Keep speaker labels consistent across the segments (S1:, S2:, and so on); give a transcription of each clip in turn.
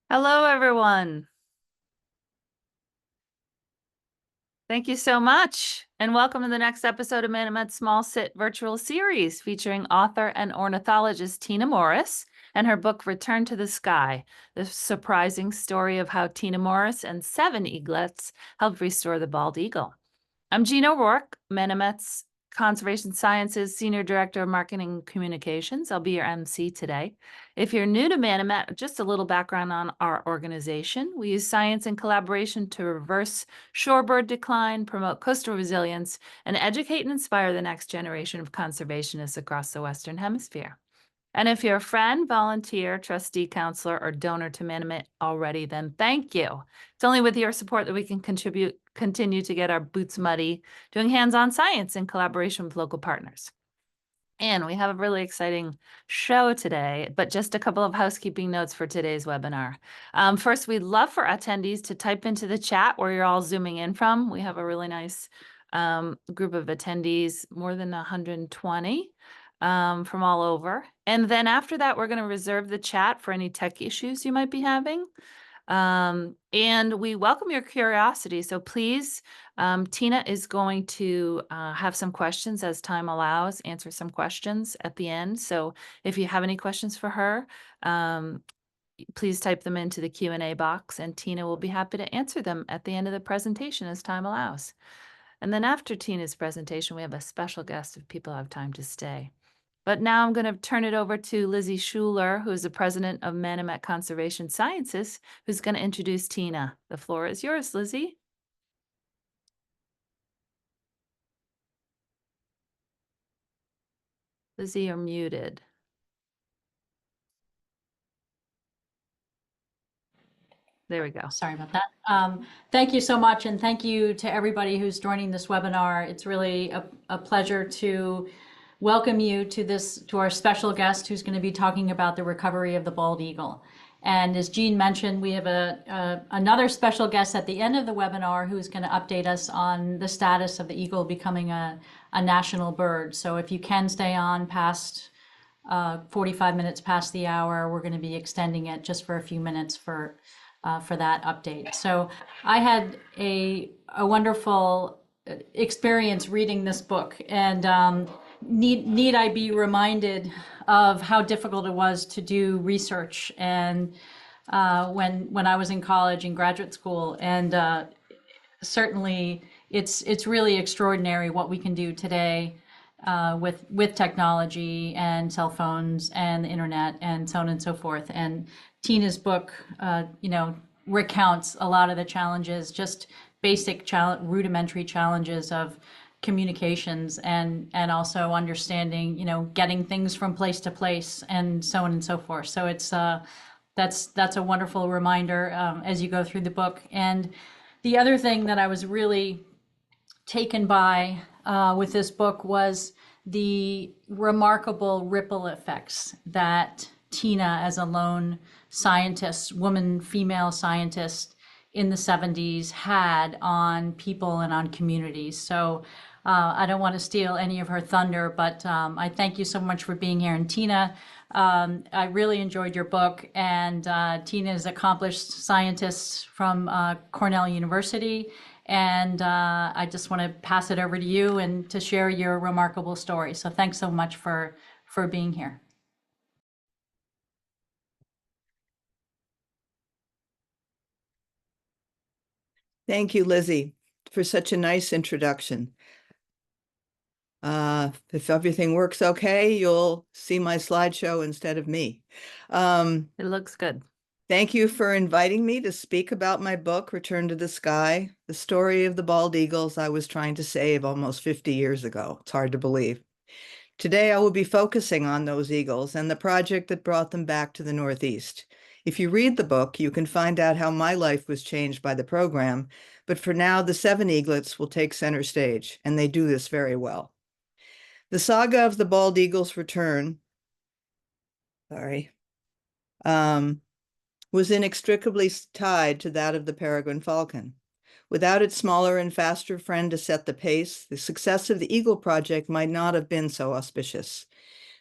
S1: Hello, everyone. Thank you so much. And welcome to the next episode of Manomet's Small Sit virtual series featuring author and ornithologist Tina Morris and her book, Return to the Sky, the surprising story of how Tina Morris and 7 eaglets helped restore the bald eagle. I'm Jean O'Rourke, Manomet's Conservation Sciences Senior Director of Marketing and Communications. I'll be your MC today. If you're new to Manomet, just a little background on our organization. We use science and collaboration to reverse shorebird decline, promote coastal resilience, and educate and inspire the next generation of conservationists across the Western Hemisphere. And if you're a friend, volunteer, trustee, counselor, or donor to Manomet already, then thank you. It's only with your support that we can continue to get our boots muddy, doing hands-on science in collaboration with local partners. And we have a really exciting show today, but just a couple of housekeeping notes for today's webinar. First, we'd love for attendees to type into the chat where you're all zooming in from. We have a really nice group of attendees, more than 120 from all over. And then after that, we're going to reserve the chat for any tech issues you might be having. And we welcome your curiosity. So please, Tina is going to have some questions as time allows, answer some questions at the end. So if you have any questions for her, please type them into the Q&A box and Tina will be happy to answer them at the end of the presentation as time allows. And then after Tina's presentation, we have a special guest if people have time to stay. But now I'm going to turn it over to Lizzie Schuler, who is the president of Manomet Conservation Sciences, who's going to introduce Tina. The floor is yours, Lizzie. Lizzie, you're muted. There we go.
S2: Sorry about that. Thank you so much, and thank you to everybody who's joining this webinar. It's really a pleasure to welcome you to our special guest who's going to be talking about the recovery of the bald eagle. And as Jean mentioned, we have another special guest at the end of the webinar who's going to update us on the status of the eagle becoming a national bird. So if you can stay on past 45 minutes past the hour, we're going to be extending it just for a few minutes for that update. So I had a wonderful experience reading this book, and need I be reminded of how difficult it was to do research and when I was in college and graduate school, and certainly it's really extraordinary what we can do today with technology and cell phones and the internet and so on and so forth. And Tina's book, recounts a lot of the challenges, just basic rudimentary challenges of communications and also understanding, getting things from place to place and so on and so forth. So it's that's a wonderful reminder as you go through the book. And the other thing that I was really taken by with this book was the remarkable ripple effects that Tina, as a lone scientist, female scientist in the 70s, had on people and on communities. So I don't want to steal any of her thunder, but I thank you so much for being here. And Tina, I really enjoyed your book. And Tina is an accomplished scientist from Cornell University. And I just want to pass it over to you and to share your remarkable story. So thanks so much for being here.
S3: Thank you, Lizzie, for such a nice introduction. If everything works okay, you'll see my slideshow instead of me.
S1: It looks good.
S3: Thank you for inviting me to speak about my book, Return to the Sky, the story of the bald eagles I was trying to save almost 50 years ago. It's hard to believe. Today, I will be focusing on those eagles and the project that brought them back to the Northeast. If you read the book, you can find out how my life was changed by the program, but for now, the 7 eaglets will take center stage, and they do this very well. The saga of the bald eagle's return, was inextricably tied to that of the peregrine falcon. Without its smaller and faster friend to set the pace, the success of the Eagle Project might not have been so auspicious.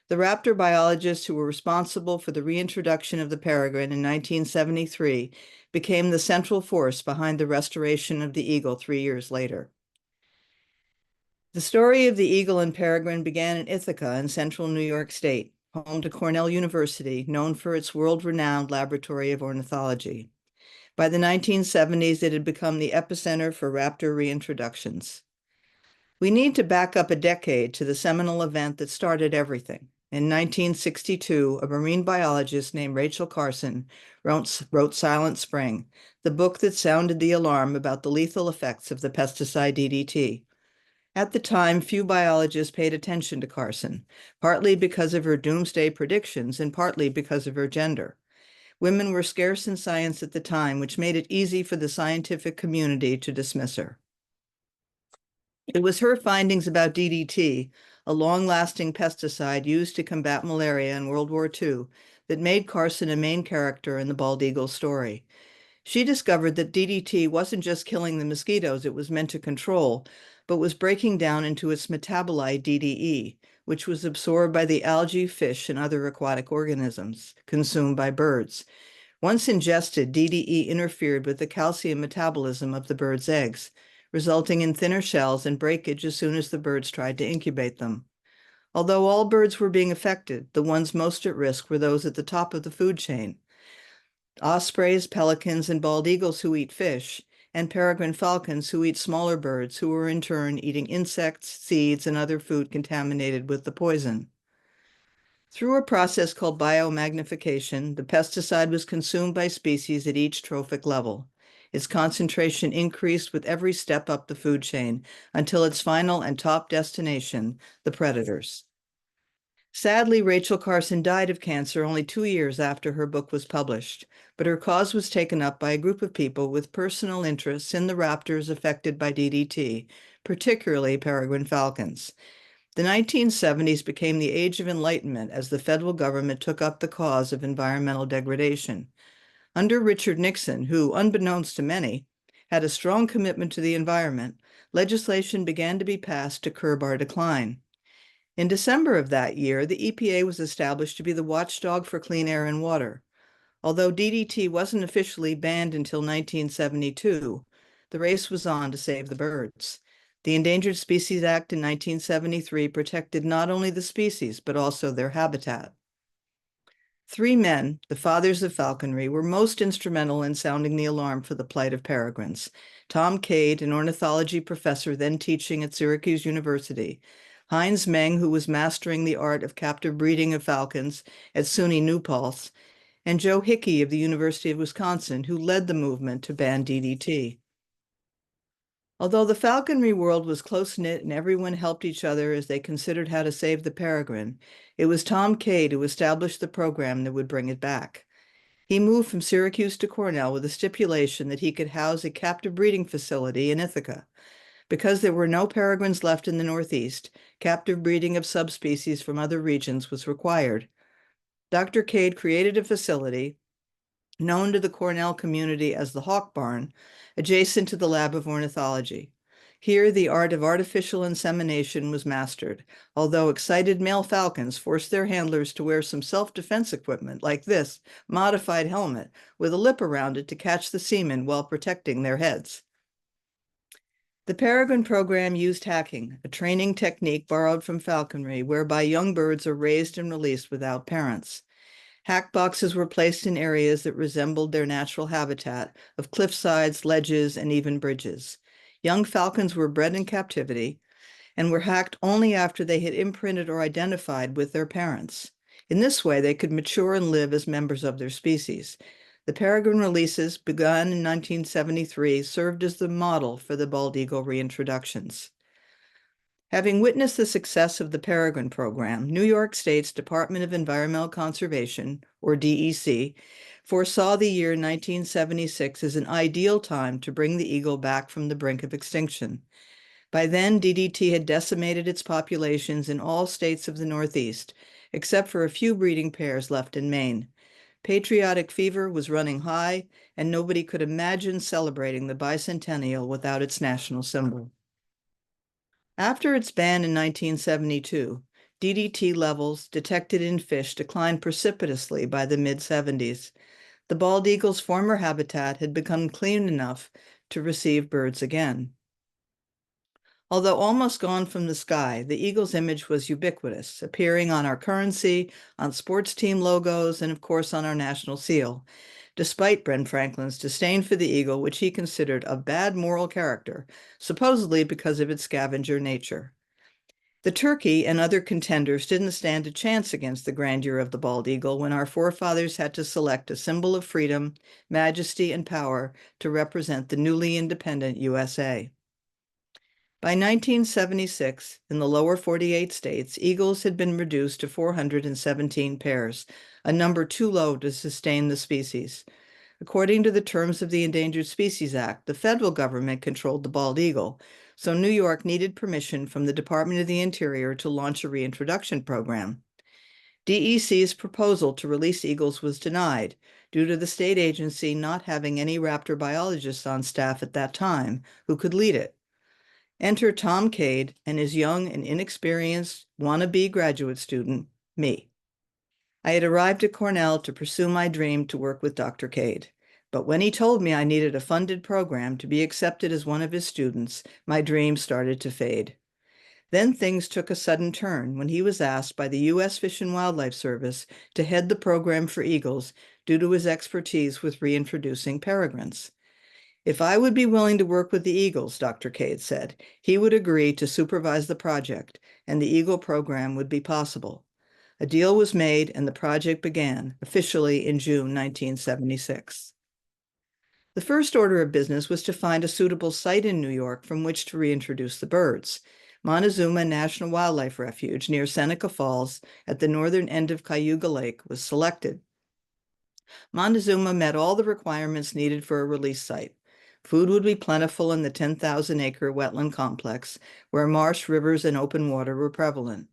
S3: The raptor biologists who were responsible for the reintroduction of the peregrine in 1973 became the central force behind the restoration of the eagle 3 years later. The story of the eagle and peregrine began in Ithaca in central New York State, home to Cornell University, known for its world-renowned laboratory of ornithology. By the 1970s, it had become the epicenter for raptor reintroductions. We need to back up a decade to the seminal event that started everything. In 1962, a marine biologist named Rachel Carson wrote Silent Spring, the book that sounded the alarm about the lethal effects of the pesticide DDT. At the time, few biologists paid attention to Carson, partly because of her doomsday predictions and partly because of her gender. Women were scarce in science at the time, which made it easy for the scientific community to dismiss her. It was her findings about DDT, a long-lasting pesticide used to combat malaria in World War II, that made Carson a main character in the bald eagle story. She discovered that DDT wasn't just killing the mosquitoes it was meant to control, but was breaking down into its metabolite DDE, which was absorbed by the algae, fish, and other aquatic organisms consumed by birds. Once ingested, DDE interfered with the calcium metabolism of the bird's eggs, resulting in thinner shells and breakage as soon as the birds tried to incubate them. Although all birds were being affected, the ones most at risk were those at the top of the food chain. Ospreys, pelicans, and bald eagles who eat fish, and peregrine falcons who eat smaller birds who were in turn eating insects, seeds, and other food contaminated with the poison. Through a process called biomagnification, the pesticide was consumed by species at each trophic level. Its concentration increased with every step up the food chain until its final and top destination, the predators. Sadly, Rachel Carson died of cancer only 2 years after her book was published, but her cause was taken up by a group of people with personal interests in the raptors affected by DDT, particularly peregrine falcons. The 1970s became the age of enlightenment as the federal government took up the cause of environmental degradation. Under Richard Nixon, who, unbeknownst to many, had a strong commitment to the environment, legislation began to be passed to curb our decline. In December of that year, the EPA was established to be the watchdog for clean air and water. Although DDT wasn't officially banned until 1972, the race was on to save the birds. The Endangered Species Act in 1973 protected not only the species, but also their habitat. 3 men, the fathers of falconry, were most instrumental in sounding the alarm for the plight of peregrines. Tom Cade, an ornithology professor then teaching at Syracuse University, Heinz Meng, who was mastering the art of captive breeding of falcons at SUNY New Paltz, and Joe Hickey of the University of Wisconsin, who led the movement to ban DDT. Although the falconry world was close-knit and everyone helped each other as they considered how to save the peregrine, it was Tom Cade who established the program that would bring it back. He moved from Syracuse to Cornell with a stipulation that he could house a captive breeding facility in Ithaca. Because there were no peregrines left in the Northeast, captive breeding of subspecies from other regions was required. Dr. Cade created a facility known to the Cornell community as the Hawk Barn, adjacent to the Lab of Ornithology. Here, the art of artificial insemination was mastered, although excited male falcons forced their handlers to wear some self-defense equipment like this modified helmet with a lip around it to catch the semen while protecting their heads. The peregrine program used hacking, a training technique borrowed from falconry, whereby young birds are raised and released without parents. Hack boxes were placed in areas that resembled their natural habitat of cliffsides, ledges, and even bridges. Young falcons were bred in captivity and were hacked only after they had imprinted or identified with their parents. In this way, they could mature and live as members of their species. The peregrine releases, begun in 1973, served as the model for the bald eagle reintroductions. Having witnessed the success of the peregrine program, New York State's Department of Environmental Conservation, or DEC, foresaw the year 1976 as an ideal time to bring the eagle back from the brink of extinction. By then, DDT had decimated its populations in all states of the Northeast, except for a few breeding pairs left in Maine. Patriotic fever was running high, and nobody could imagine celebrating the bicentennial without its national symbol. After its ban in 1972, DDT levels detected in fish declined precipitously by the mid-70s. The bald eagle's former habitat had become clean enough to receive birds again. Although almost gone from the sky, the eagle's image was ubiquitous, appearing on our currency, on sports team logos, and of course on our national seal, despite Ben Franklin's disdain for the eagle, which he considered of bad moral character, supposedly because of its scavenger nature. The turkey and other contenders didn't stand a chance against the grandeur of the bald eagle when our forefathers had to select a symbol of freedom, majesty, and power to represent the newly independent USA. By 1976, in the lower 48 states, eagles had been reduced to 417 pairs, a number too low to sustain the species. According to the terms of the Endangered Species Act, the federal government controlled the bald eagle, so New York needed permission from the Department of the Interior to launch a reintroduction program. DEC's proposal to release eagles was denied due to the state agency not having any raptor biologists on staff at that time who could lead it. Enter Tom Cade and his young and inexperienced wannabe graduate student, me. I had arrived at Cornell to pursue my dream to work with Dr. Cade. But when he told me I needed a funded program to be accepted as one of his students, my dream started to fade. Then things took a sudden turn when he was asked by the U.S. Fish and Wildlife Service to head the program for eagles due to his expertise with reintroducing peregrines. If I would be willing to work with the eagles, Dr. Cade said, he would agree to supervise the project, and the eagle program would be possible. A deal was made, and the project began, officially in June 1976. The first order of business was to find a suitable site in New York from which to reintroduce the birds. Montezuma National Wildlife Refuge near Seneca Falls at the northern end of Cayuga Lake was selected. Montezuma met all the requirements needed for a release site. Food would be plentiful in the 10,000-acre wetland complex, where marsh, rivers, and open water were prevalent.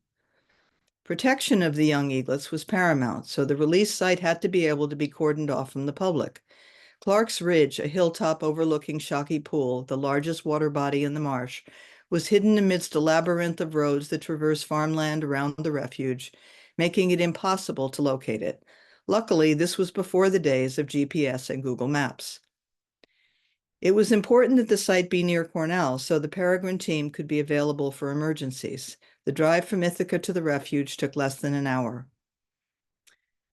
S3: Protection of the young eaglets was paramount, so the release site had to be able to be cordoned off from the public. Clark's Ridge, a hilltop overlooking Shockey Pool, the largest water body in the marsh, was hidden amidst a labyrinth of roads that traverse farmland around the refuge, making it impossible to locate it. Luckily, this was before the days of GPS and Google Maps. It was important that the site be near Cornell so the peregrine team could be available for emergencies. The drive from Ithaca to the refuge took less than an hour.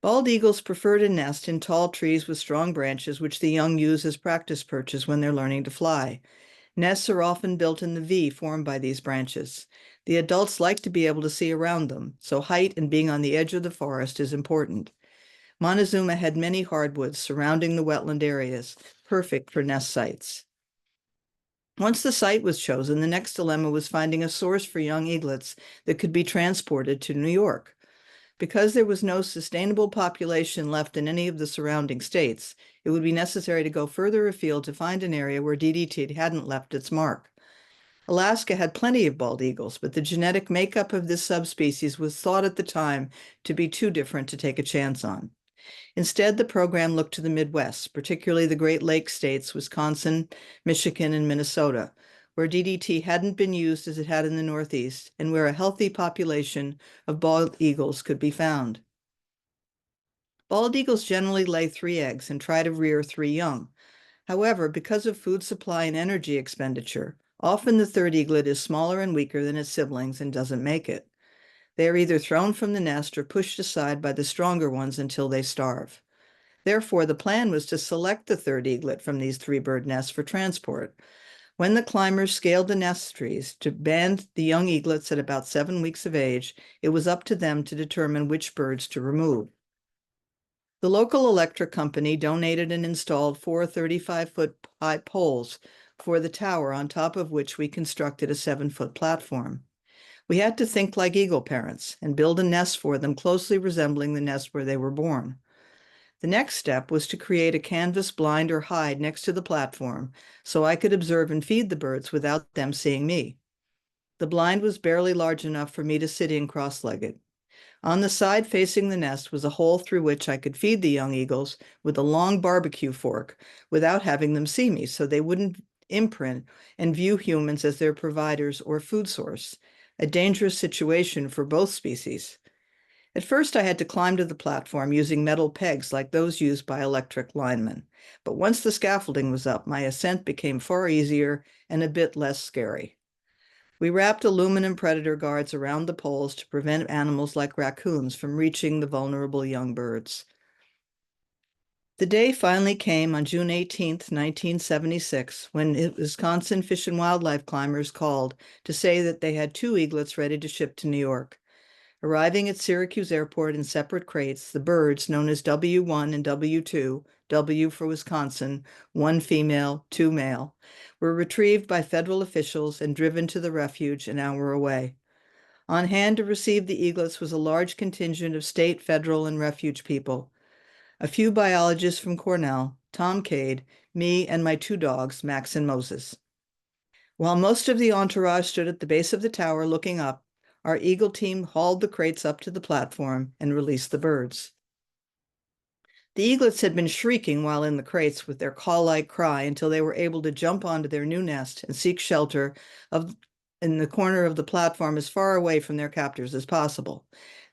S3: Bald eagles prefer to nest in tall trees with strong branches, which the young use as practice perches when they're learning to fly. Nests are often built in the V formed by these branches. The adults like to be able to see around them, so height and being on the edge of the forest is important. Montezuma had many hardwoods surrounding the wetland areas, perfect for nest sites. Once the site was chosen, the next dilemma was finding a source for young eaglets that could be transported to New York. Because there was no sustainable population left in any of the surrounding states, it would be necessary to go further afield to find an area where DDT hadn't left its mark. Alaska had plenty of bald eagles, but the genetic makeup of this subspecies was thought at the time to be too different to take a chance on. Instead, the program looked to the Midwest, particularly the Great Lakes states, Wisconsin, Michigan, and Minnesota, where DDT hadn't been used as it had in the Northeast, and where a healthy population of bald eagles could be found. Bald eagles generally lay 3 eggs and try to rear 3 young. However, because of food supply and energy expenditure, often the third eaglet is smaller and weaker than its siblings and doesn't make it. They are either thrown from the nest or pushed aside by the stronger ones until they starve. Therefore, the plan was to select the third eaglet from these 3-bird nests for transport. When the climbers scaled the nest trees to band the young eaglets at about 7 weeks of age, it was up to them to determine which birds to remove. The local electric company donated and installed 4 35-foot high poles for the tower, on top of which we constructed a 7-foot platform. We had to think like eagle parents and build a nest for them closely resembling the nest where they were born. The next step was to create a canvas blind or hide next to the platform so I could observe and feed the birds without them seeing me. The blind was barely large enough for me to sit in cross-legged. On the side facing the nest was a hole through which I could feed the young eagles with a long barbecue fork without having them see me, so they wouldn't imprint and view humans as their providers or food source. a dangerous situation for both species. At first, I had to climb to the platform using metal pegs like those used by electric linemen. But once the scaffolding was up, my ascent became far easier and a bit less scary. We wrapped aluminum predator guards around the poles to prevent animals like raccoons from reaching the vulnerable young birds. The day finally came on June 18, 1976, when Wisconsin Fish and Wildlife climbers called to say that they had 2 eaglets ready to ship to New York. Arriving at Syracuse Airport in separate crates, the birds, known as W1 and W2, W for Wisconsin, 1 female, 2 male, were retrieved by federal officials and driven to the refuge an hour away. On hand to receive the eaglets was a large contingent of state, federal, and refuge people. A few biologists from Cornell, Tom Cade, me, and my 2 dogs, Max and Moses. While most of the entourage stood at the base of the tower looking up, our eagle team hauled the crates up to the platform and released the birds. The eaglets had been shrieking while in the crates with their call-like cry until they were able to jump onto their new nest and seek shelter in the corner of the platform as far away from their captors as possible.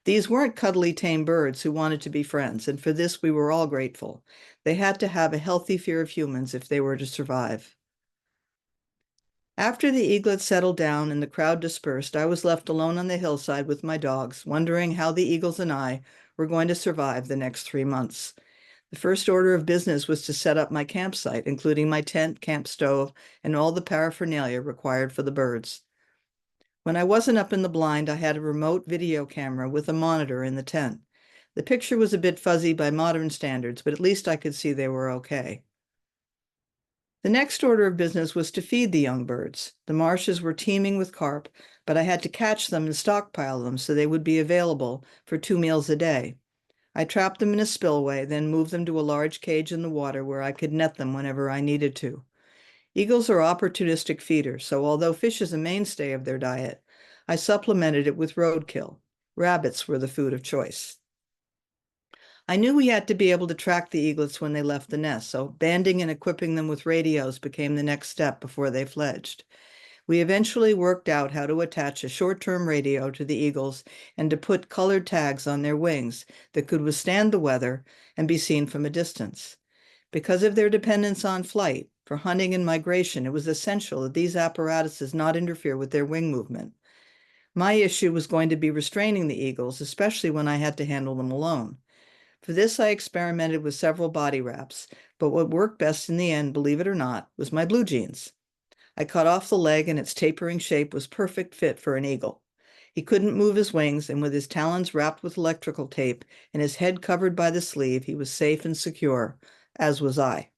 S3: These weren't cuddly, tame birds who wanted to be friends, and for this we were all grateful. They had to have a healthy fear of humans if they were to survive. After the eaglets settled down and the crowd dispersed, I was left alone on the hillside with my dogs, wondering how the eagles and I were going to survive the next 3 months. The first order of business was to set up my campsite, including my tent, camp stove, and all the paraphernalia required for the birds. When I wasn't up in the blind, I had a remote video camera with a monitor in the tent. The picture was a bit fuzzy by modern standards, but at least I could see they were okay. The next order of business was to feed the young birds. The marshes were teeming with carp, but I had to catch them and stockpile them so they would be available for 2 meals a day. I trapped them in a spillway, then moved them to a large cage in the water where I could net them whenever I needed to. Eagles are opportunistic feeders, so although fish is a mainstay of their diet, I supplemented it with roadkill. Rabbits were the food of choice. I knew we had to be able to track the eaglets when they left the nest, so banding and equipping them with radios became the next step before they fledged. We eventually worked out how to attach a short-term radio to the eagles and to put colored tags on their wings that could withstand the weather and be seen from a distance. Because of their dependence on flight, for hunting and migration, it was essential that these apparatuses not interfere with their wing movement. My issue was going to be restraining the eagles, especially when I had to handle them alone. For this, I experimented with several body wraps, but what worked best in the end, believe it or not, was my blue jeans. I cut off the leg, and its tapering shape was perfect fit for an eagle. He couldn't move his wings, and with his talons wrapped with electrical tape and his head covered by the sleeve, he was safe and secure, as was I.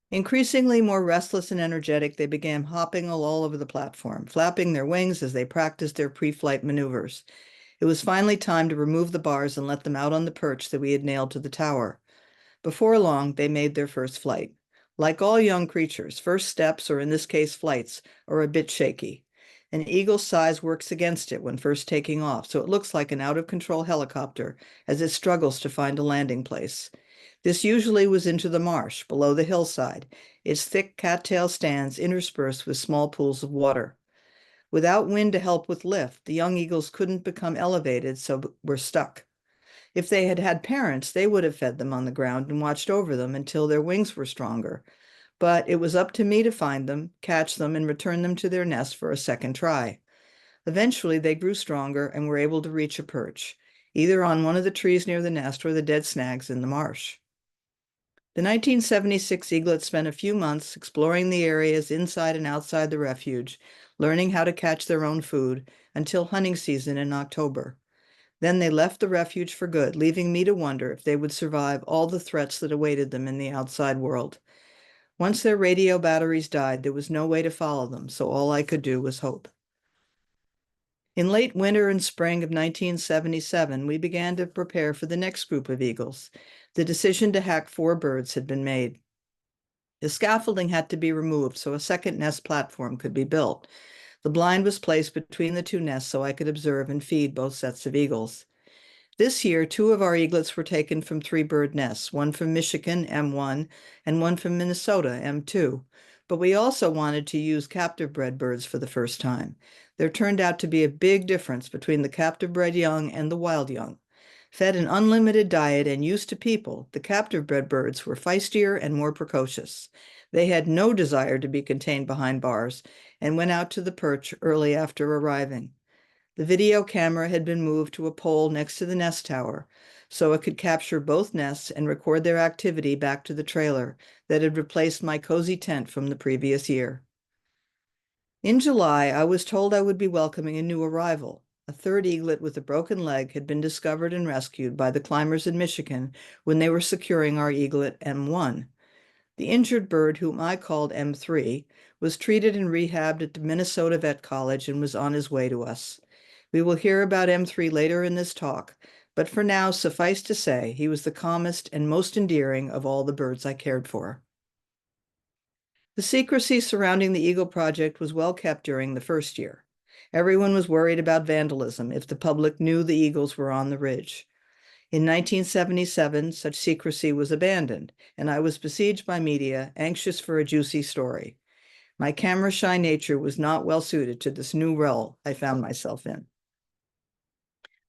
S3: Increasingly more restless and energetic, they began hopping all over the platform, flapping their wings as they practiced their pre-flight maneuvers. It was finally time to remove the bars and let them out on the perch that we had nailed to the tower. Before long, they made their first flight. Like all young creatures, first steps, or in this case flights, are a bit shaky. An eagle's size works against it when first taking off, so it looks like an out-of-control helicopter as it struggles to find a landing place. This usually was into the marsh, below the hillside, its thick cattail stands interspersed with small pools of water. Without wind to help with lift, the young eagles couldn't become elevated, so were stuck. If they had had parents, they would have fed them on the ground and watched over them until their wings were stronger. But it was up to me to find them, catch them, and return them to their nest for a second try. Eventually, they grew stronger and were able to reach a perch, either on one of the trees near the nest or the dead snags in the marsh. The 1976 eaglets spent a few months exploring the areas inside and outside the refuge, learning how to catch their own food, until hunting season in October. Then they left the refuge for good, leaving me to wonder if they would survive all the threats that awaited them in the outside world. Once their radio batteries died, there was no way to follow them, so all I could do was hope. In late winter and spring of 1977, we began to prepare for the next group of eagles. The decision to hack 4 birds had been made. The scaffolding had to be removed so a second nest platform could be built. The blind was placed between the 2 nests so I could observe and feed both sets of eagles. This year, 2 of our eaglets were taken from 3 bird nests, one from Michigan, M1, and one from Minnesota, M2. but we also wanted to use captive bred birds for the first time. There turned out to be a big difference between the captive bred young and the wild young. Fed an unlimited diet and used to people, the captive bred birds were feistier and more precocious. They had no desire to be contained behind bars and went out to the perch early after arriving. The video camera had been moved to a pole next to the nest tower, so it could capture both nests and record their activity back to the trailer that had replaced my cozy tent from the previous year. In July, I was told I would be welcoming a new arrival. A third eaglet with a broken leg had been discovered and rescued by the climbers in Michigan when they were securing our eaglet M1. The injured bird, whom I called M3, was treated and rehabbed at the Minnesota Vet College and was on his way to us. We will hear about M3 later in this talk, but for now, suffice to say, he was the calmest and most endearing of all the birds I cared for. The secrecy surrounding the Eagle Project was well kept during the first year. Everyone was worried about vandalism if the public knew the eagles were on the ridge. In 1977, such secrecy was abandoned, and I was besieged by media, anxious for a juicy story. My camera-shy nature was not well suited to this new role I found myself in.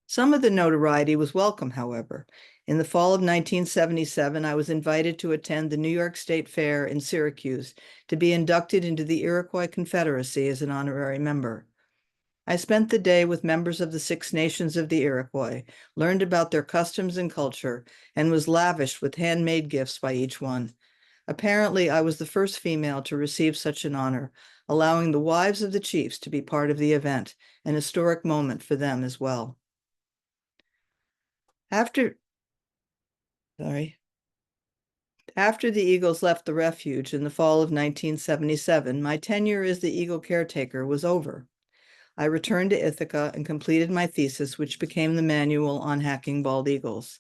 S3: Some of the notoriety was welcome, however. In the fall of 1977, I was invited to attend the New York State Fair in Syracuse to be inducted into the Iroquois Confederacy as an honorary member. I spent the day with members of the Six Nations of the Iroquois, learned about their customs and culture, and was lavished with handmade gifts by each one. Apparently, I was the first female to receive such an honor, allowing the wives of the chiefs to be part of the event, an historic moment for them as well. After the eagles left the refuge in the fall of 1977, my tenure as the eagle caretaker was over. I returned to Ithaca and completed my thesis, which became the manual on hacking bald eagles.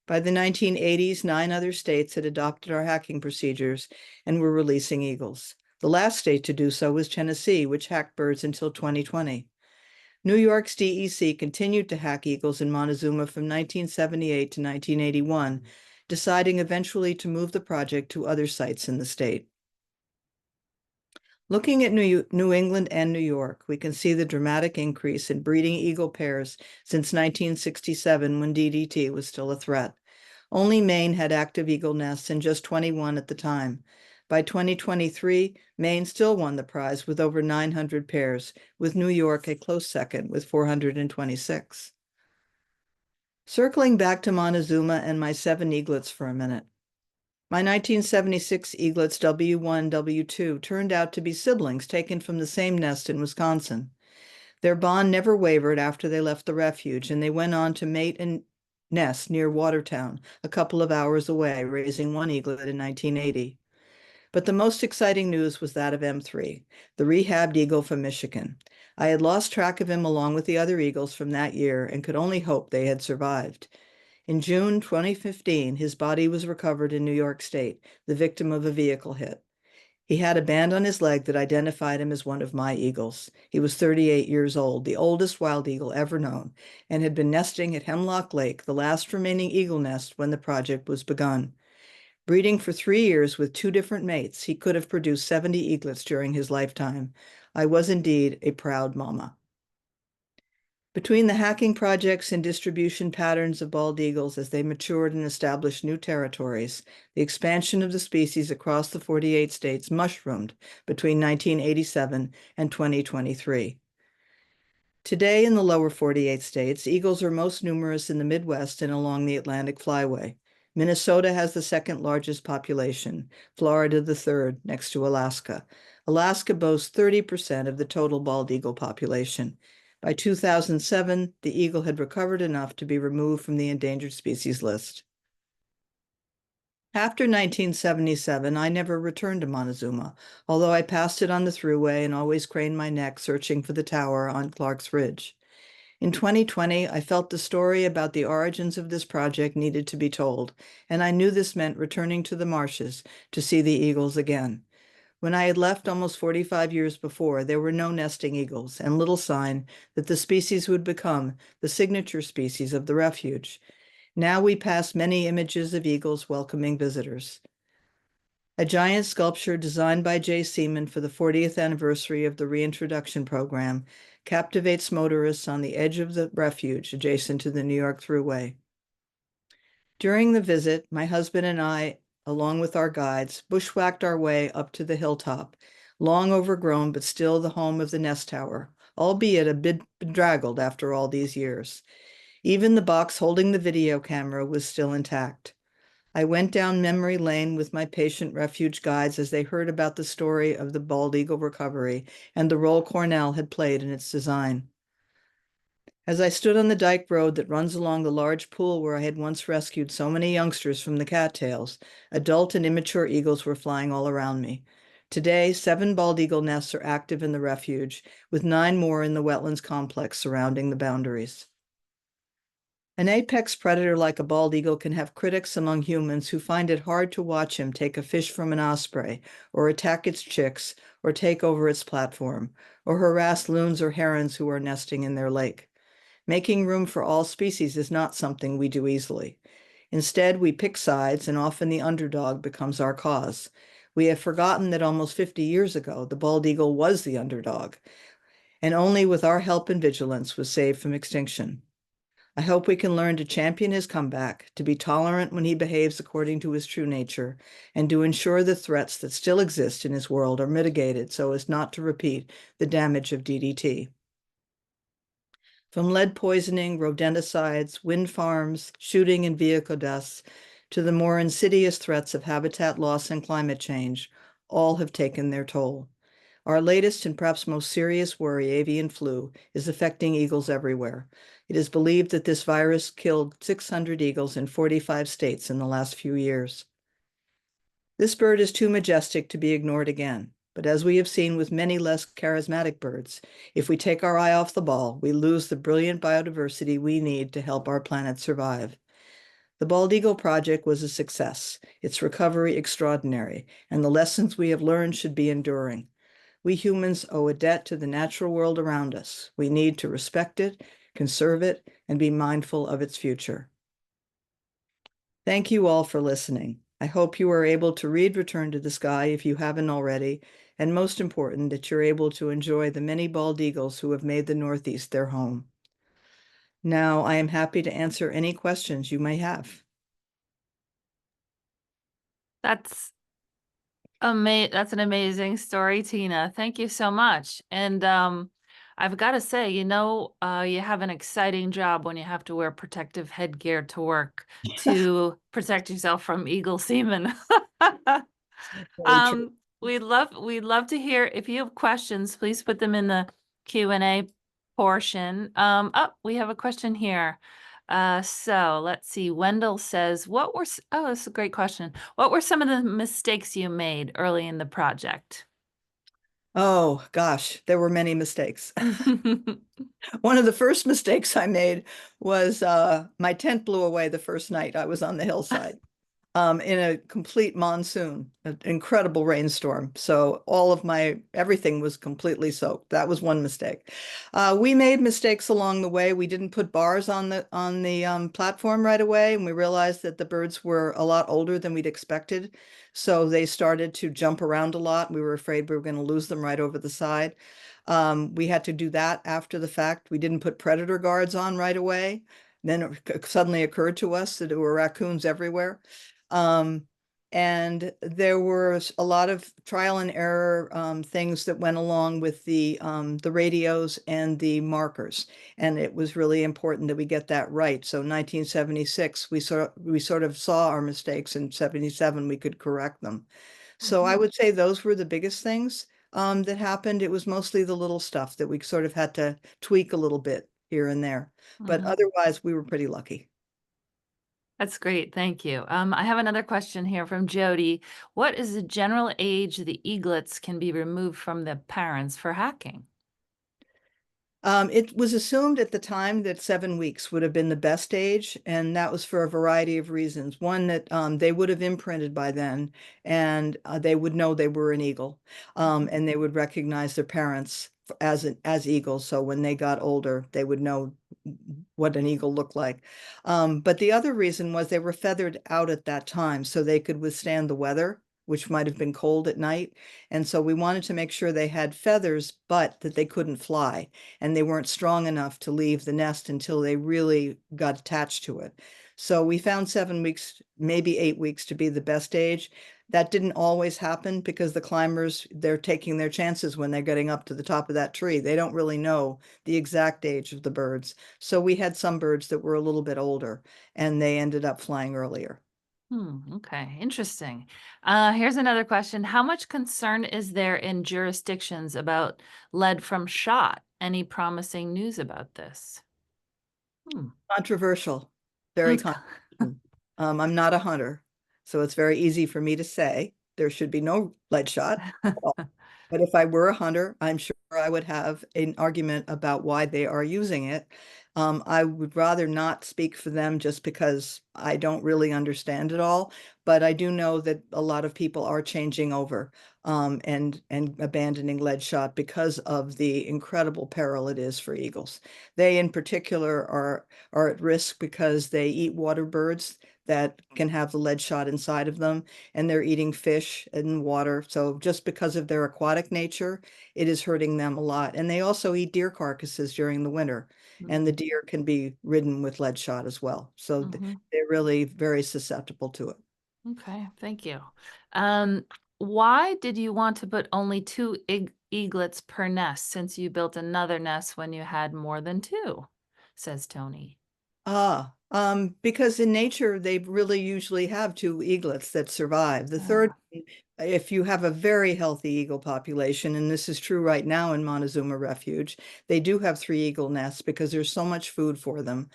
S3: By the 1980s, 9 other states had adopted our hacking procedures and were releasing eagles. The last state to do so was Tennessee, which hacked birds until 2020. New York's DEC continued to hack eagles in Montezuma from 1978 to 1981, deciding eventually to move the project to other sites in the state. Looking at New England and New York, we can see the dramatic increase in breeding eagle pairs since 1967, when DDT was still a threat. Only Maine had active eagle nests, and just 21 at the time. By 2023, Maine still won the prize with over 900 pairs, with New York a close second with 426. Circling back to Montezuma and my 7 eaglets for a minute. My 1976 eaglets W1, W2 turned out to be siblings taken from the same nest in Wisconsin. Their bond never wavered after they left the refuge, and they went on to mate and nest near Watertown, a couple of hours away, raising 1 eaglet in 1980. But the most exciting news was that of M3, the rehabbed eagle from Michigan. I had lost track of him along with the other eagles from that year and could only hope they had survived. In June 2015, his body was recovered in New York State, the victim of a vehicle hit. He had a band on his leg that identified him as one of my eagles. He was 38 years old, the oldest wild eagle ever known, and had been nesting at Hemlock Lake, the last remaining eagle nest when the project was begun. Breeding for 3 years with 2 different mates, he could have produced 70 eaglets during his lifetime. I was indeed a proud mama. Between the hacking projects and distribution patterns of bald eagles as they matured and established new territories, the expansion of the species across the 48 states mushroomed between 1987 and 2023. Today, in the lower 48 states, eagles are most numerous in the Midwest and along the Atlantic Flyway. Minnesota has the 2nd largest population, Florida the 3rd, next to Alaska. Alaska boasts 30% of the total bald eagle population. By 2007, the eagle had recovered enough to be removed from the endangered species list. After 1977, I never returned to Montezuma, although I passed it on the thruway and always craned my neck searching for the tower on Clark's Ridge. In 2020, I felt the story about the origins of this project needed to be told, and I knew this meant returning to the marshes to see the eagles again. When I had left almost 45 years before, there were no nesting eagles and little sign that the species would become the signature species of the refuge. Now we pass many images of eagles welcoming visitors. a giant sculpture designed by J. Seaman for the 40th anniversary of the reintroduction program, captivates motorists on the edge of the refuge adjacent to the New York Thruway. During the visit, my husband and I, along with our guides, bushwhacked our way up to the hilltop, long overgrown but still the home of the nest tower, albeit a bit bedraggled after all these years. Even the box holding the video camera was still intact. I went down memory lane with my patient refuge guides as they heard about the story of the bald eagle recovery and the role Cornell had played in its design. As I stood on the dike road that runs along the large pool where I had once rescued so many youngsters from the cattails, adult and immature eagles were flying all around me. Today, 7 bald eagle nests are active in the refuge, with 9 more in the wetlands complex surrounding the boundaries. An apex predator like a bald eagle can have critics among humans who find it hard to watch him take a fish from an osprey, or attack its chicks, or take over its platform, or harass loons or herons who are nesting in their lake. Making room for all species is not something we do easily. Instead, we pick sides, and often the underdog becomes our cause. We have forgotten that almost 50 years ago, the bald eagle was the underdog, and only with our help and vigilance was saved from extinction. I hope we can learn to champion his comeback, to be tolerant when he behaves according to his true nature, and to ensure the threats that still exist in his world are mitigated so as not to repeat the damage of DDT. From lead poisoning, rodenticides, wind farms, shooting and vehicle deaths, to the more insidious threats of habitat loss and climate change, all have taken their toll. Our latest and perhaps most serious worry, avian flu, is affecting eagles everywhere. It is believed that this virus killed 600 eagles in 45 states in the last few years. This bird is too majestic to be ignored again, but as we have seen with many less charismatic birds, if we take our eye off the ball, we lose the brilliant biodiversity we need to help our planet survive. The Bald Eagle Project was a success, its recovery extraordinary, and the lessons we have learned should be enduring. We humans owe a debt to the natural world around us. We need to respect it, conserve it, and be mindful of its future. Thank you all for listening. I hope you are able to read Return to the Sky if you haven't already, and most important, that you're able to enjoy the many bald eagles who have made the Northeast their home. Now, I am happy to answer any questions you may have.
S1: That's that's an amazing story, Tina. Thank you so much. And I've got to say, you have an exciting job when you have to wear protective headgear to work to protect yourself from eagle semen.
S3: Very true.
S1: We'd love to hear if you have questions, please put them in the Q&A portion. Oh, we have a question here. So let's see. Wendell says, oh, that's a great question. What were some of the mistakes you made early in the project?
S3: Oh, gosh, there were many mistakes. One of the first mistakes I made was my tent blew away the first night I was on the hillside. In a complete monsoon, an incredible rainstorm. So all of everything was completely soaked. That was one mistake. We made mistakes along the way. We didn't put bars on the platform right away, and we realized that the birds were a lot older than we'd expected. So they started to jump around a lot. We were afraid we were going to lose them right over the side. We had to do that after the fact. We didn't put predator guards on right away. Then it suddenly occurred to us that there were raccoons everywhere. And there were a lot of trial and error things that went along with the radios and the markers. And it was really important that we get that right. So 1976, we sort of saw our mistakes. In 77, we could correct them. So I would say those were the biggest things that happened. It was mostly the little stuff that we sort of had to tweak a little bit here and there. But otherwise, we were pretty lucky.
S1: That's great. Thank you. I have another question here from Jody. What is the general age the eaglets can be removed from the parents for hacking?
S3: It was assumed at the time that 7 weeks would have been the best age, and that was for a variety of reasons. One, that they would have imprinted by then, and they would know they were an eagle, and they would recognize their parents as eagles. So when they got older, they would know what an eagle looked like. But the other reason was they were feathered out at that time, so they could withstand the weather which might have been cold at night. And so we wanted to make sure they had feathers, but that they couldn't fly and they weren't strong enough to leave the nest until they really got attached to it. So we found 7 weeks, maybe 8 weeks to be the best age. That didn't always happen because the climbers, they're taking their chances when they're getting up to the top of that tree. They don't really know the exact age of the birds. So we had some birds that were a little bit older and they ended up flying earlier.
S1: Okay, interesting. Here's another question. How much concern is there in jurisdictions about lead from shot? Any promising news about this?
S3: Controversial, very
S1: It's co-
S3: controversial. I'm not a hunter, so it's very easy for me to say there should be no lead shot. But if I were a hunter, I'm sure I would have an argument about why they are using it. I would rather not speak for them just because I don't really understand it all. But I do know that a lot of people are changing over and abandoning lead shot because of the incredible peril it is for eagles. They in particular are at risk because they eat water birds that can have the lead shot inside of them, and they're eating fish and water. So just because of their aquatic nature, it is hurting them a lot. And they also eat deer carcasses during the winter, and the deer can be ridden with lead shot as well. So
S1: Mhm.
S3: they're really very susceptible to it.
S1: Okay, thank you. Um, why did you want to put only two eaglets per nest since you built another nest when you had more than two? Says Tony.
S3: Because in nature, they really usually have two eaglets that survive. The third,
S1: Ah,
S3: if you have a very healthy eagle population, and this is true right now in Montezuma Refuge, they do have three eagle nests because there's so much food for them.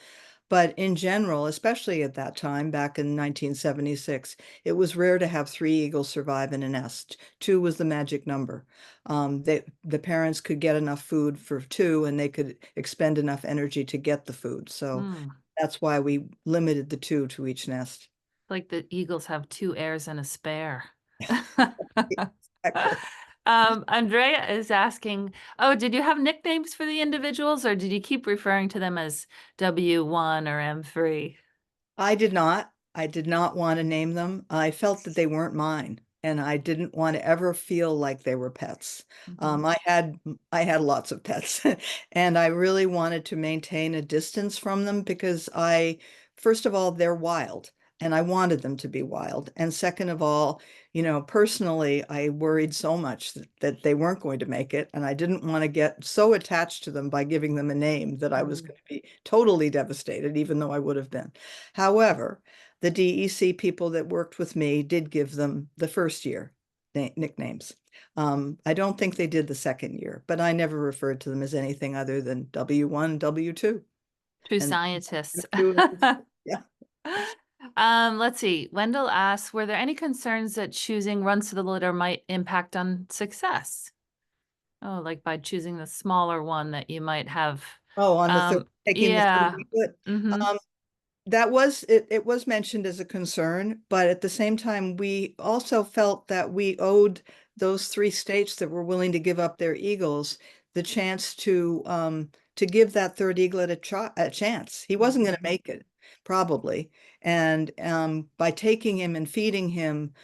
S3: But in general, especially at that time, back in 1976, it was rare to have three eagles survive in a nest. Two was the magic number. The parents could get enough food for two and they could expend enough energy to get the food. So
S1: hmm.
S3: that's why we limited the two to each nest.
S1: Like the eagles have two heirs and a spare.
S3: Exactly.
S1: Andrea is asking, oh, did you have nicknames for the individuals or did you keep referring to them as W1 or M3?
S3: I did not. I did not want to name them. I felt that they weren't mine, and I didn't want to ever feel like they were pets.
S1: Mhm.
S3: I had lots of pets, and I really wanted to maintain a distance from them because first of all, they're wild, and I wanted them to be wild. And second of all, personally, I worried so much that they weren't going to make it, and I didn't want to get so attached to them by giving them a name that I was
S1: Mm.
S3: going to be totally devastated, even though I would have been. However, the DEC people that worked with me did give them the first year nicknames. I don't think they did the second year, but I never referred to them as anything other than W1, W2.
S1: True
S3: And
S1: scientists.
S3: yeah.
S1: Let's see. Wendell asks, were there any concerns that choosing runs to the litter might impact on success? Oh, like by choosing the smaller one that you might have.
S3: Oh, on the third, taking the third
S1: Yeah.
S3: foot.
S1: Mm-hmm.
S3: That was it was mentioned as a concern, but at the same time, we also felt that we owed those three states that were willing to give up their eagles the chance to give that third eaglet a chance. He wasn't going to make it, probably. And by taking him and feeding him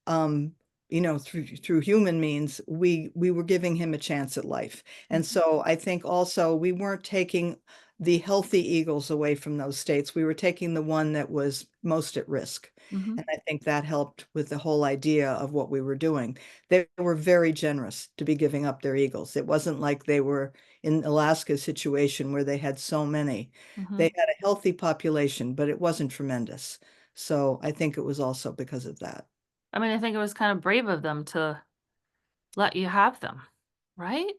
S3: um, through human means, we were giving him a chance at life. And so I think also we weren't taking the healthy eagles away from those states. We were taking the one that was most at risk.
S1: Mm-hmm.
S3: And I think that helped with the whole idea of what we were doing. They were very generous to be giving up their eagles. It wasn't like they were in Alaska's situation where they had so many.
S1: Mm-hmm.
S3: They had a healthy population, but it wasn't tremendous. So I think it was also because of that.
S1: I mean, I think it was kind of brave of them to let you have them, right?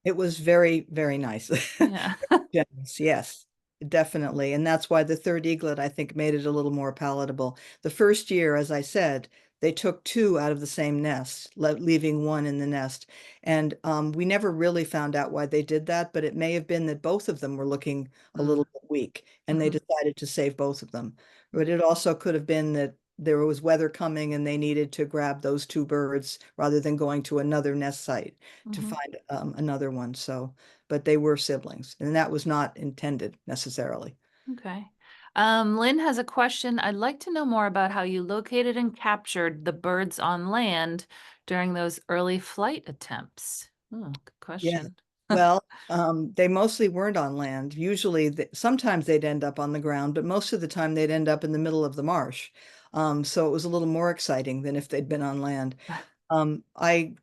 S3: It was very, very nice.
S1: Yeah.
S3: Generous, yes, definitely. And that's why the third eaglet, I think, made it a little more palatable. The first year, as I said, they took two out of the same nest, leaving one in the nest. And we never really found out why they did that, but it may have been that both of them were looking a little bit weak, and they
S1: Mm-hmm.
S3: decided to save both of them. But it also could have been that there was weather coming and they needed to grab those two birds rather than going to another nest site to
S1: Mm-hmm.
S3: find another one. So, but they were siblings, and that was not intended necessarily.
S1: Okay. Lynn has a question. I'd like to know more about how you located and captured the birds on land during those early flight attempts. Oh, good
S3: Yeah.
S1: question.
S3: Well, they mostly weren't on land. Usually, sometimes they'd end up on the ground, but most of the time they'd end up in the middle of the marsh. So it was a little more exciting than if they'd been on land. I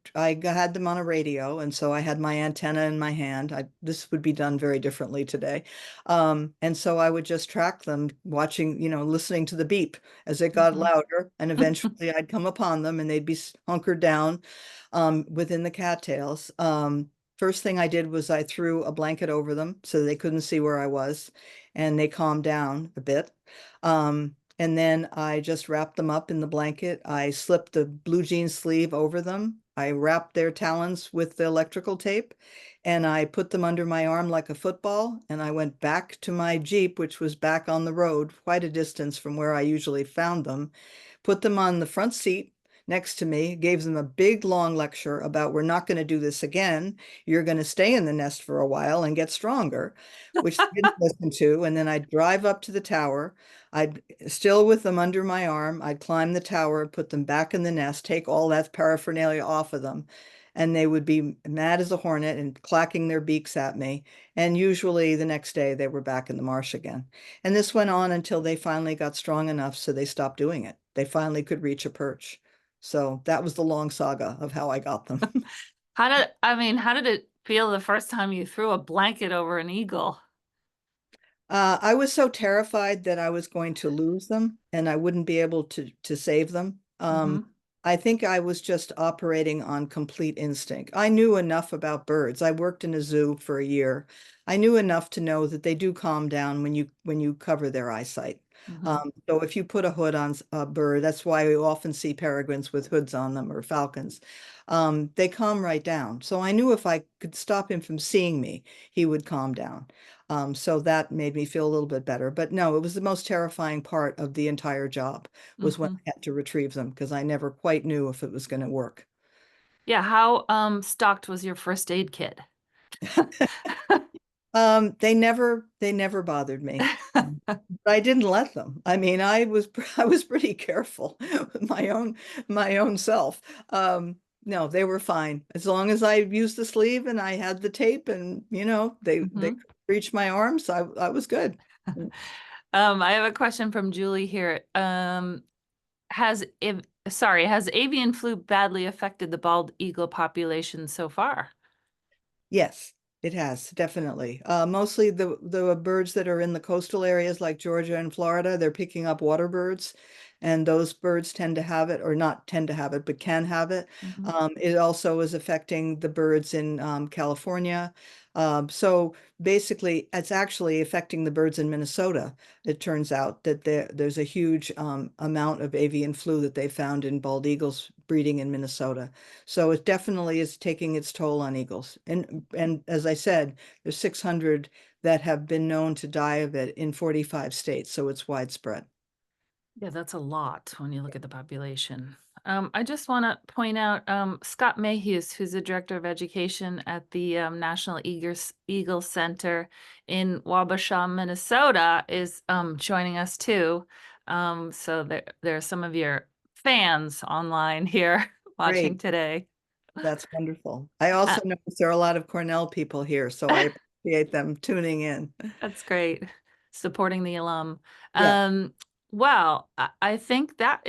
S3: had them on a radio, and so I had my antenna in my hand. This would be done very differently today. And so I would just track them, watching, listening to the beep as it got
S1: Mhm.
S3: louder, and eventually I'd come upon them, and they'd be hunkered down within the cattails. First thing I did was I threw a blanket over them so they couldn't see where I was, and they calmed down a bit. And then I just wrapped them up in the blanket. I slipped the blue jean sleeve over them. I wrapped their talons with the electrical tape, and I put them under my arm like a football. And I went back to my Jeep, which was back on the road, quite a distance from where I usually found them, put them on the front seat next to me, gave them a big long lecture about, we're not going to do this again. You're going to stay in the nest for a while and get stronger, which they didn't listen to. And then I'd drive up to the tower. I'd still with them under my arm. I'd climb the tower, put them back in the nest, take all that paraphernalia off of them. And they would be mad as a hornet and clacking their beaks at me. And usually the next day they were back in the marsh again. And this went on until they finally got strong enough so they stopped doing it. They finally could reach a perch. So that was the long saga of how I got them.
S1: How did it feel the first time you threw a blanket over an eagle?
S3: I was so terrified that I was going to lose them and I wouldn't be able to save them.
S1: Mhm.
S3: I think I was just operating on complete instinct. I knew enough about birds. I worked in a zoo for a year. I knew enough to know that they do calm down when you cover their eyesight.
S1: Mhm.
S3: So if you put a hood on a bird, that's why we often see peregrines with hoods on them or falcons. They calm right down. So I knew if I could stop him from seeing me, he would calm down. So that made me feel a little bit better. But no, it was the most terrifying part of the entire job was when
S1: Mhm.
S3: I had to retrieve them because I never quite knew if it was going to work.
S1: Yeah, how stocked was your first aid kit?
S3: They never bothered me. But I didn't let them. I mean, I was pretty careful with my own self. No, they were fine. As long as I used the sleeve and I had the tape and they
S1: Mhm.
S3: could reach my arms, I was good.
S1: I have a question from Julie here. Has avian flu badly affected the bald eagle population so far?
S3: Yes, it has, definitely. Mostly the birds that are in the coastal areas like Georgia and Florida, they're picking up water birds, and those birds tend to have it, or not tend to have it, but can have it.
S1: Mhm.
S3: It also is affecting the birds in California. So basically, it's actually affecting the birds in Minnesota. It turns out that there's a huge amount of avian flu that they found in bald eagles breeding in Minnesota. So it definitely is taking its toll on eagles. And as I said, there's 600 that have been known to die of it in 45 states, so it's widespread.
S1: Yeah, that's a lot when you look at the population. I just want to point out Scott Mayhews, who's the director of education at the National Eagle Center in Wabasha, Minnesota, is joining us too. So there are some of your fans online here watching
S3: Great.
S1: today.
S3: That's wonderful. I
S1: Uh,
S3: also notice there are a lot of Cornell people here, so I appreciate them tuning in.
S1: That's great. Supporting the alum.
S3: Yeah,
S1: Well, I think that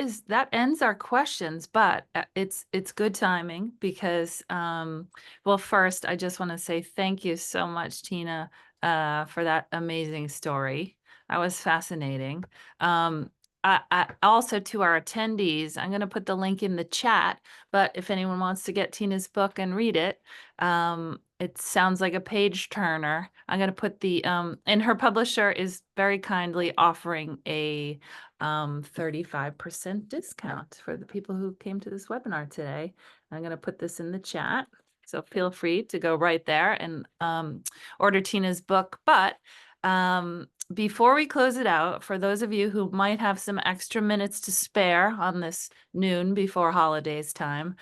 S1: ends our questions, but it's good timing because well, first I just want to say thank you so much, Tina, for that amazing story. That was fascinating. I also to our attendees, I'm going to put the link in the chat, but if anyone wants to get Tina's book and read it, it sounds like a page turner. I'm going to put the and her publisher is very kindly offering a 35% discount for the people who came to this webinar today. I'm going to put this in the chat. So feel free to go right there and order Tina's book. But before we close it out, for those of you who might have some extra minutes to spare on this noon before holidays time,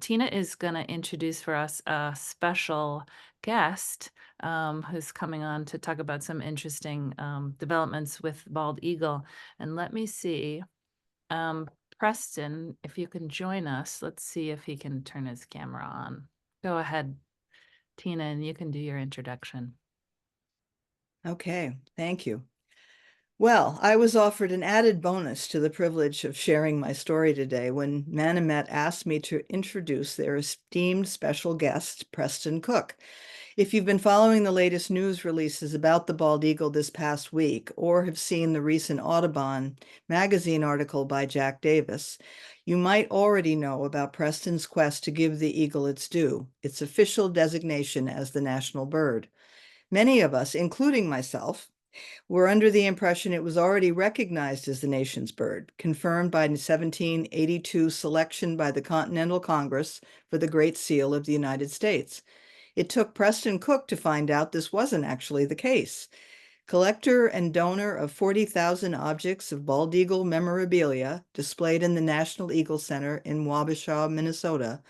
S1: Tina is going to introduce for us a special guest who's coming on to talk about some interesting developments with bald eagle. And let me see, Preston, if you can join us, let's see if he can turn his camera on. Go ahead, Tina, and you can do your introduction.
S3: Okay, thank you. Well, I was offered an added bonus to the privilege of sharing my story today when Manomet asked me to introduce their esteemed special guest, Preston Cook. If you've been following the latest news releases about the bald eagle this past week, or have seen the recent Audubon magazine article by Jack Davis, you might already know about Preston's quest to give the eagle its due, its official designation as the national bird. Many of us, including myself, were under the impression it was already recognized as the nation's bird, confirmed by the 1782 selection by the Continental Congress for the Great Seal of the United States. It took Preston Cook to find out this wasn't actually the case. Collector and donor of 40,000 objects of bald eagle memorabilia displayed in the National Eagle Center in Wabasha, Minnesota,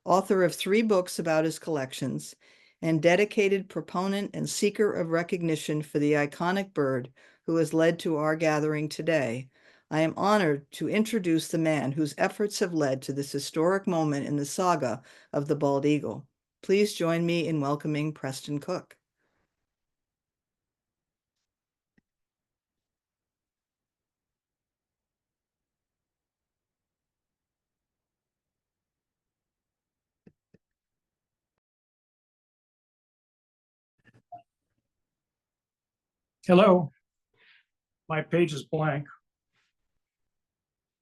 S3: author of 3 books about his collections, and dedicated proponent and seeker of recognition for the iconic bird who has led to our gathering today, I am honored to introduce the man whose efforts have led to this historic moment in the saga of the bald eagle. Please join me in welcoming Preston Cook.
S4: Hello, my page is blank.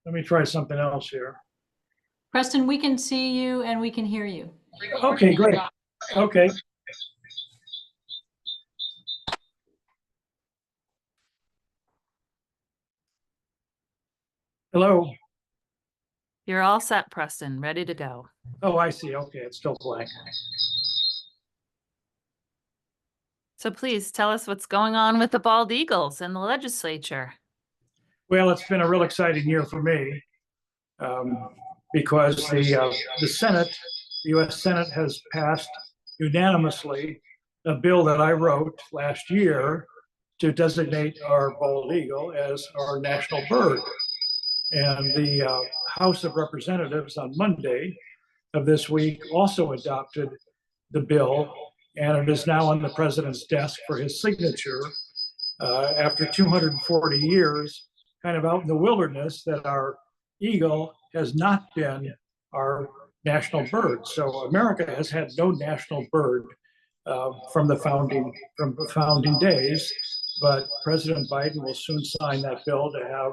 S4: Let me try something else here.
S2: Preston, we can see you and we can hear you.
S4: Okay, great. Okay. Hello.
S1: You're all set, Preston, ready to go.
S4: Oh, I see. Okay, it's still blank.
S1: So please tell us what's going on with the bald eagles and the legislature.
S4: Well, it's been a real exciting year for me because the Senate, the U.S. Senate, has passed unanimously a bill that I wrote last year to designate our bald eagle as our national bird. And the House of Representatives on Monday of this week also adopted the bill, and it is now on the president's desk for his signature after 240 years, kind of out in the wilderness, that our eagle has not been our national bird. So America has had no national bird from the founding days, but President Biden will soon sign that bill to have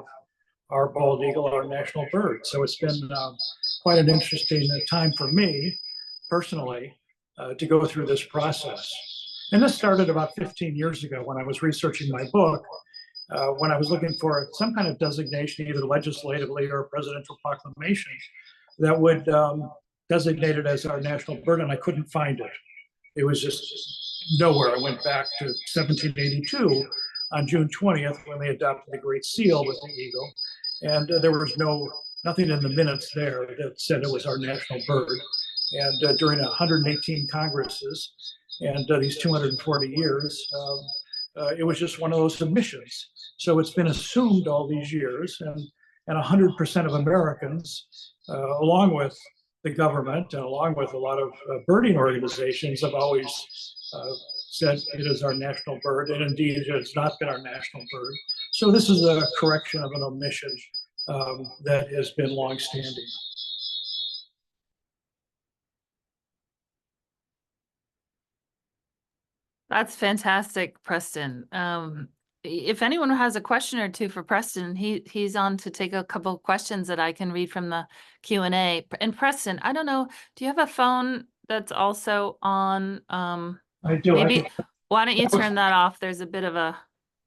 S4: our bald eagle our national bird. So it's been quite an interesting time for me personally to go through this process. And this started about 15 years ago when I was researching my book, when I was looking for some kind of designation, either legislatively or a presidential proclamation, that would designate it as our national bird, and I couldn't find it. It was just nowhere. I went back to 1782 on June 20th when they adopted the Great Seal with the eagle, and there was nothing in the minutes there that said it was our national bird. And during 118 Congresses and these 240 years, it was just one of those omissions. So it's been assumed all these years, and 100% of Americans, along with the government and along with a lot of birding organizations, have always said it is our national bird, and indeed it has not been our national bird. So this is a correction of an omission that has been longstanding.
S1: That's fantastic, Preston. If anyone has a question or two for Preston, he's on to take a couple of questions that I can read from the Q&A. And Preston, I don't know, do you have a phone that's also on?
S4: I do.
S1: Maybe why don't you turn that off? There's a bit of a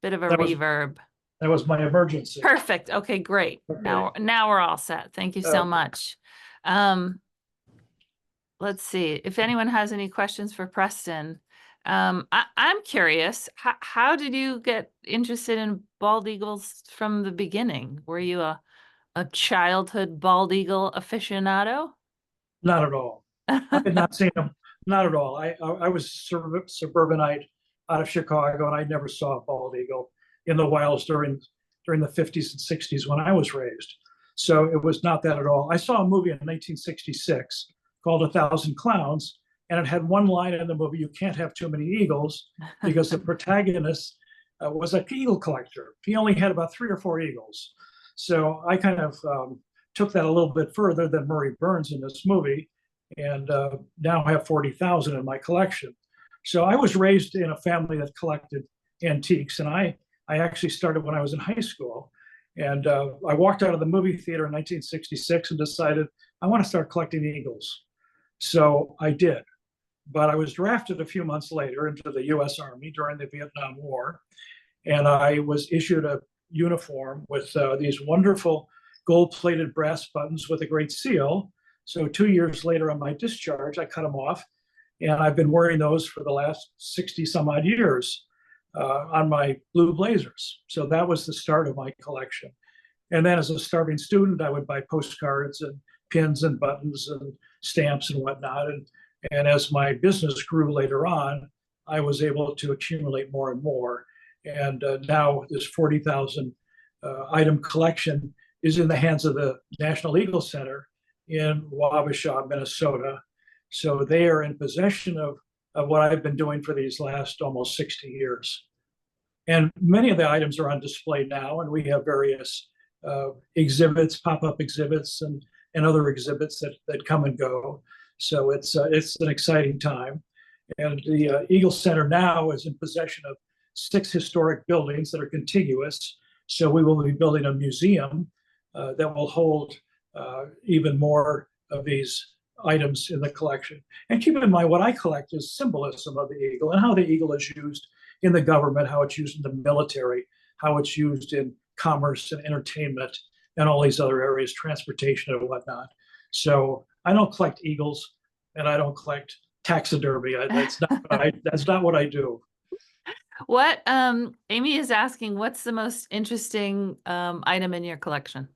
S1: reverb.
S4: That was my emergency.
S1: Perfect. Okay, great.
S4: Okay.
S1: Now we're all set. Thank you so much. Let's see if anyone has any questions for Preston. I'm curious, how did you get interested in bald eagles from the beginning? Were you a childhood bald eagle aficionado?
S4: Not at all. I had not seen them. Not at all. I was suburbanite out of Chicago, and I never saw a bald eagle in the wilds during the 50s and 60s when I was raised. So it was not that at all. I saw a movie in 1966 called A Thousand Clowns, and it had one line in the movie: "You can't have too many eagles," because the protagonist was an eagle collector. He only had about 3 or 4 eagles. So I kind of took that a little bit further than Murray Burns in this movie, and now have 40,000 in my collection. So I was raised in a family that collected antiques, and I actually started when I was in high school. And I walked out of the movie theater in 1966 and decided I want to start collecting eagles. So I did. But I was drafted a few months later into the US Army during the Vietnam War. And I was issued a uniform with these wonderful gold-plated brass buttons with a great seal. So 2 years later on my discharge, I cut them off. And I've been wearing those for the last 60 some odd years on my blue blazers. So that was the start of my collection. And then as a starving student, I would buy postcards and pins and buttons and stamps and whatnot. And as my business grew later on, I was able to accumulate more and more. And now this 40,000 item collection is in the hands of the National Eagle Center in Wabasha, Minnesota. So they are in possession of what I've been doing for these last almost 60 years. And many of the items are on display now, and we have various exhibits, pop-up exhibits, and other exhibits that come and go. So it's an exciting time. And the Eagle Center now is in possession of 6 historic buildings that are contiguous. So we will be building a museum that will hold even more of these items in the collection. And keep in mind, what I collect is symbolism of the eagle and how the eagle is used in the government, how it's used in the military, how it's used in commerce and entertainment and all these other areas, transportation and whatnot. So I don't collect eagles, and I don't collect taxidermy. That's not what I do.
S1: What Amy is asking, what's the most interesting item in your collection?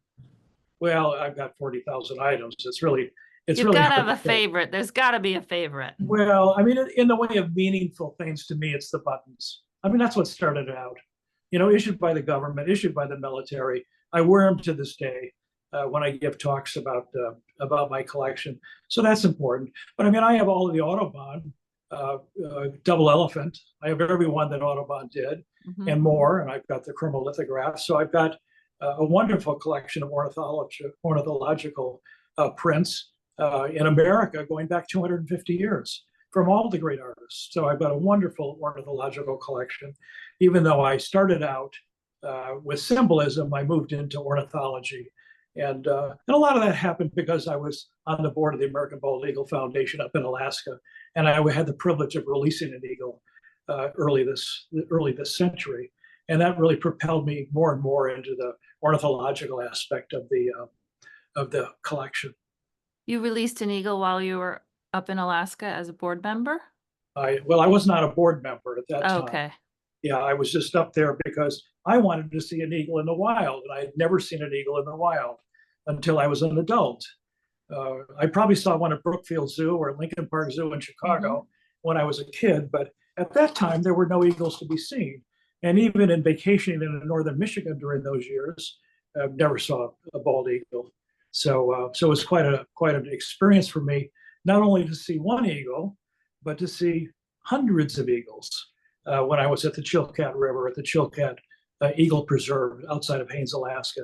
S4: Well, I've got 40,000 items. You've
S1: got to have
S4: hard
S1: a favorite. There's got to be a favorite.
S4: Well, I mean, in the way of meaningful things to me, it's the buttons. I mean, that's what started it out. You know, issued by the government, issued by the military. I wear them to this day when I give talks about my collection. So that's important. But I mean, I have all of the Audubon, Double Elephant. I have every one that Audubon did and more. And I've got the chromolithographs. So I've got a wonderful collection of ornithological prints in America going back 250 years from all the great artists. So I've got a wonderful ornithological collection. Even though I started out with symbolism, I moved into ornithology. And a lot of that happened because I was on the board of the American Bald Eagle Foundation up in Alaska. And I had the privilege of releasing an eagle early this century. And that really propelled me more and more into the ornithological aspect of the collection.
S1: You released an eagle while you were up in Alaska as a board member?
S4: I was not a board member at that time.
S1: Okay.
S4: Yeah, I was just up there because I wanted to see an eagle in the wild, and I had never seen an eagle in the wild until I was an adult. I probably saw one at Brookfield Zoo or Lincoln Park Zoo in Chicago when I was a kid, but at that time there were no eagles to be seen. And even in vacationing in northern Michigan during those years, I never saw a bald eagle. So it was quite an experience for me, not only to see one eagle, but to see hundreds of eagles when I was at the Chilkat River, at the Chilkat Eagle Preserve outside of Haines, Alaska.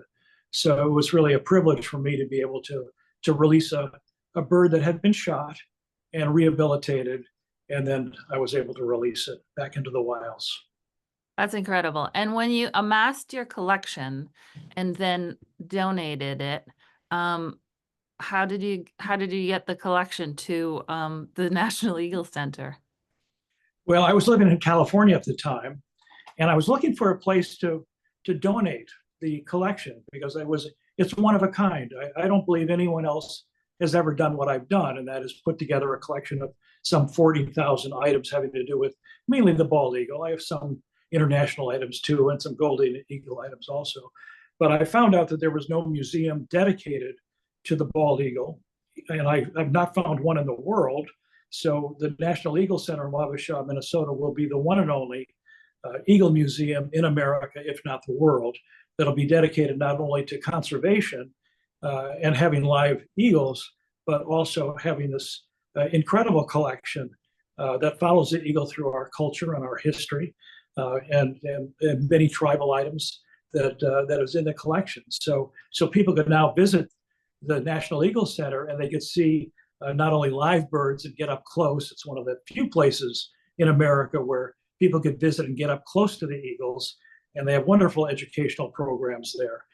S4: So it was really a privilege for me to be able to release a bird that had been shot and rehabilitated, and then I was able to release it back into the wilds.
S1: That's incredible. And when you amassed your collection and then donated it, how did you get the collection to the National Eagle Center?
S4: Well, I was living in California at the time, and I was looking for a place to donate the collection because it's one of a kind. I don't believe anyone else has ever done what I've done, and that is put together a collection of some 40,000 items having to do with mainly the bald eagle. I have some international items too, and some golden eagle items also. But I found out that there was no museum dedicated to the bald eagle, and I've not found one in the world. So the National Eagle Center in Wabasha, Minnesota will be the one and only Eagle Museum in America, if not the world, that'll be dedicated not only to conservation and having live eagles, but also having this incredible collection that follows the eagle through our culture and our history and many tribal items that is in the collection. So people can now visit the National Eagle Center and they can see not only live birds and get up close. It's one of the few places in America where people could visit and get up close to the eagles, and they have wonderful educational programs there.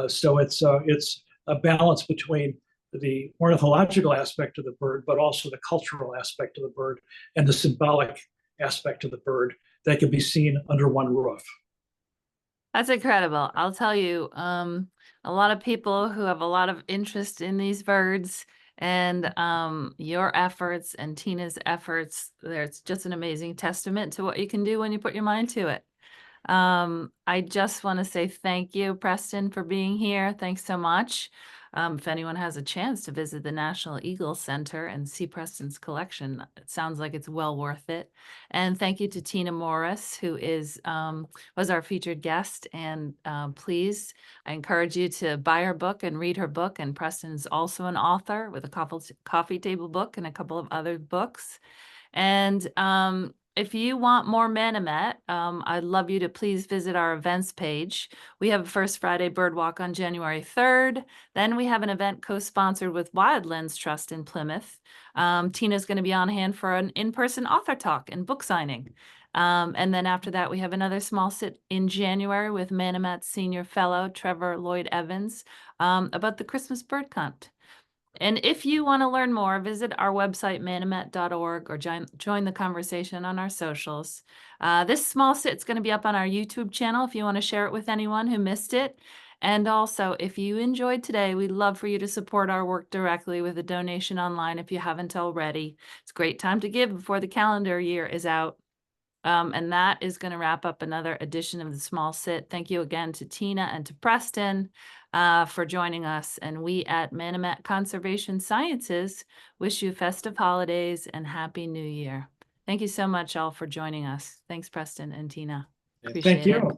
S4: So it's a balance between the ornithological aspect of the bird, but also the cultural aspect of the bird and the symbolic aspect of the bird that can be seen under one roof.
S1: That's incredible. I'll tell you, a lot of people who have a lot of interest in these birds and your efforts and Tina's efforts, there's just an amazing testament to what you can do when you put your mind to it. I just want to say thank you, Preston, for being here. Thanks so much. If anyone has a chance to visit the National Eagle Center and see Preston's collection, it sounds like it's well worth it. And thank you to Tina Morris, who was our featured guest. And please, I encourage you to buy her book and read her book. And Preston is also an author with a coffee table book and a couple of other books. And if you want more Manomet, I'd love you to please visit our events page. We have a First Friday Bird Walk on January 3rd. Then we have an event co-sponsored with Wildlands Trust in Plymouth. Tina's going to be on hand for an in-person author talk and book signing. And then after that, we have another small sit in January with Manomet Senior Fellow Trevor Lloyd Evans about the Christmas bird hunt. And if you want to learn more, visit our website, manomet.org, or join the conversation on our socials. This small sit's going to be up on our YouTube channel if you want to share it with anyone who missed it. And also, if you enjoyed today, we'd love for you to support our work directly with a donation online if you haven't already. It's a great time to give before the calendar year is out. And that is going to wrap up another edition of the Small Sit. Thank you again to Tina and to Preston for joining us. And we at Manomet Conservation Sciences wish you festive holidays and Happy New Year. Thank you so much all for joining us. Thanks, Preston and Tina. Appreciate
S4: Thank you.
S1: it.